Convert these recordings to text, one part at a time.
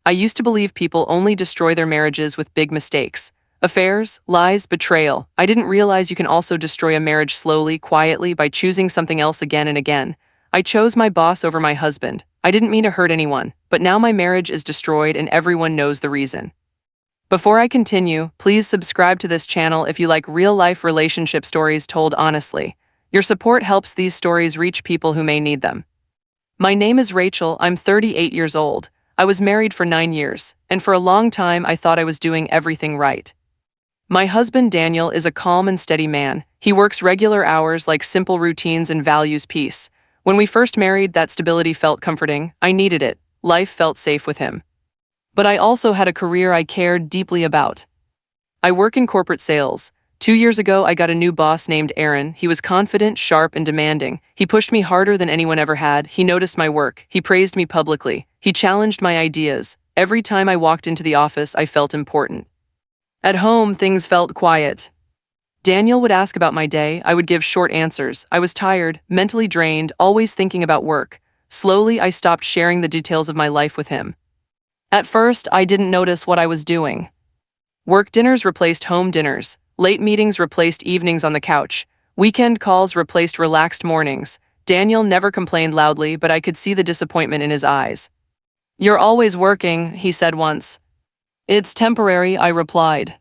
I used to believe people only destroy their marriages with big mistakes. Affairs, lies, betrayal. I didn't realize you can also destroy a marriage slowly, quietly, by choosing something else again and again. I chose my boss over my husband. I didn't mean to hurt anyone, but now my marriage is destroyed and everyone knows the reason. Before I continue, please subscribe to this channel if you like real-life relationship stories told honestly. Your support helps these stories reach people who may need them. My name is Rachel. I'm 38 years old. I was married for 9 years, and for a long time I thought I was doing everything right. My husband Daniel is a calm and steady man. He works regular hours, like simple routines, and values peace. When we first married, that stability felt comforting. I needed it. Life felt safe with him. But I also had a career I cared deeply about. I work in corporate sales. 2 years ago, I got a new boss named Aaron. He was confident, sharp, and demanding. He pushed me harder than anyone ever had. He noticed my work. He praised me publicly. He challenged my ideas. Every time I walked into the office, I felt important. At home, things felt quiet. Daniel would ask about my day. I would give short answers. I was tired, mentally drained, always thinking about work. Slowly, I stopped sharing the details of my life with him. At first, I didn't notice what I was doing. Work dinners replaced home dinners. Late meetings replaced evenings on the couch. Weekend calls replaced relaxed mornings. Daniel never complained loudly, but I could see the disappointment in his eyes. "You're always working," he said once. "It's temporary," I replied.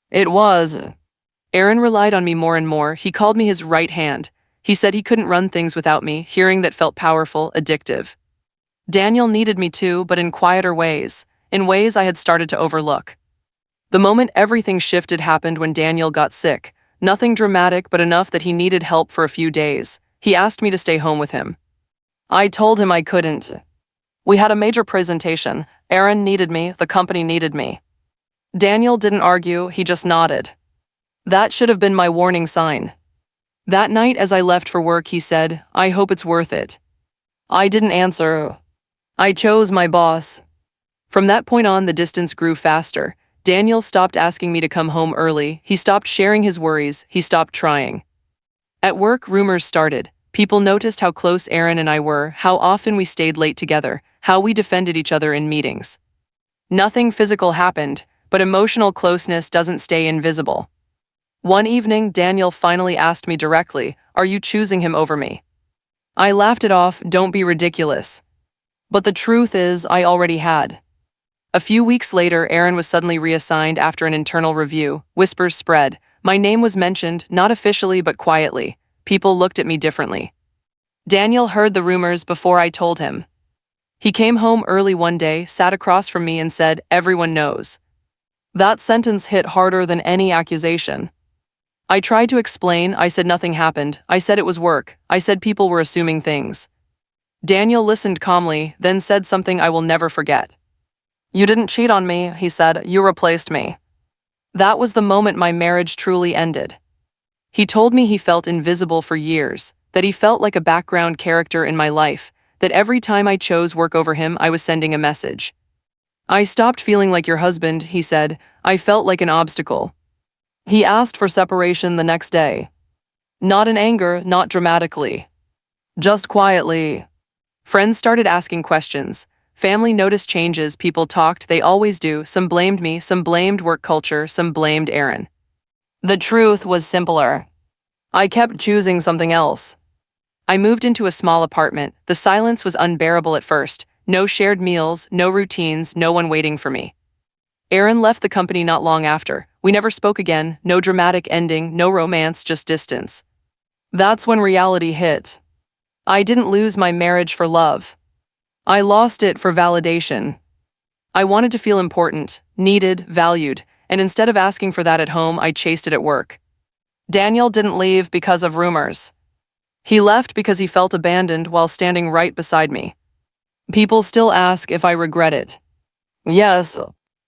It was. Aaron relied on me more and more. He called me his right hand. He said he couldn't run things without me. Hearing that felt powerful, addictive. Daniel needed me too, but in quieter ways, in ways I had started to overlook. The moment everything shifted happened when Daniel got sick. Nothing dramatic, but enough that he needed help for a few days. He asked me to stay home with him. I told him I couldn't. We had a major presentation. Aaron needed me, the company needed me. Daniel didn't argue, he just nodded. That should have been my warning sign. That night as I left for work, he said, "I hope it's worth it." I didn't answer. I chose my boss. From that point on, the distance grew faster. Daniel stopped asking me to come home early. He stopped sharing his worries. He stopped trying. At work, rumors started. People noticed how close Aaron and I were, how often we stayed late together, how we defended each other in meetings. Nothing physical happened, but emotional closeness doesn't stay invisible. One evening, Daniel finally asked me directly, "Are you choosing him over me?" I laughed it off, "Don't be ridiculous." But the truth is, I already had. A few weeks later, Aaron was suddenly reassigned after an internal review. Whispers spread. My name was mentioned, not officially but quietly. People looked at me differently. Daniel heard the rumors before I told him. He came home early one day, sat across from me and said, "Everyone knows." That sentence hit harder than any accusation. I tried to explain. I said nothing happened. I said it was work. I said people were assuming things. Daniel listened calmly, then said something I will never forget. "You didn't cheat on me," he said. "You replaced me." That was the moment my marriage truly ended. He told me he felt invisible for years, that he felt like a background character in my life, that every time I chose work over him, I was sending a message. "I stopped feeling like your husband," he said. "I felt like an obstacle." He asked for separation the next day. Not in anger, not dramatically. Just quietly. Friends started asking questions. Family noticed changes. People talked, they always do. Some blamed me, some blamed work culture, some blamed Aaron. The truth was simpler. I kept choosing something else. I moved into a small apartment. The silence was unbearable at first. No shared meals, no routines, no one waiting for me. Aaron left the company not long after. We never spoke again. No dramatic ending, no romance, just distance. That's when reality hit. I didn't lose my marriage for love. I lost it for validation. I wanted to feel important, needed, valued, and instead of asking for that at home, I chased it at work. Daniel didn't leave because of rumors. He left because he felt abandoned while standing right beside me. People still ask if I regret it. Yes.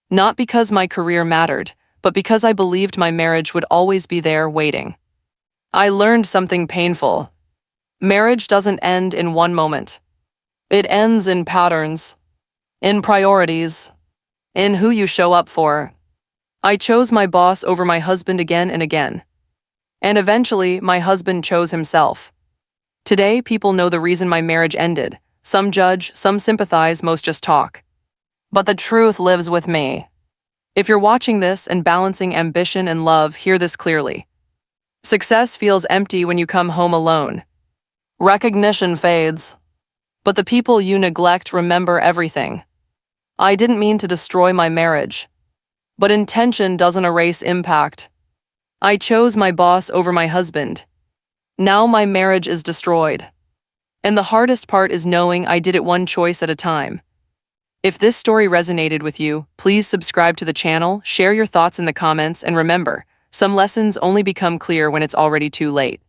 Not because my career mattered, but because I believed my marriage would always be there waiting. I learned something painful. Marriage doesn't end in one moment. It ends in patterns, in priorities, in who you show up for. I chose my boss over my husband again and again. And eventually, my husband chose himself. Today, people know the reason my marriage ended. Some judge, some sympathize, most just talk. But the truth lives with me. If you're watching this and balancing ambition and love, hear this clearly. Success feels empty when you come home alone. Recognition fades. But the people you neglect remember everything. I didn't mean to destroy my marriage. But intention doesn't erase impact. I chose my boss over my husband. Now my marriage is destroyed. And the hardest part is knowing I did it one choice at a time. If this story resonated with you, please subscribe to the channel, share your thoughts in the comments, and remember, some lessons only become clear when it's already too late.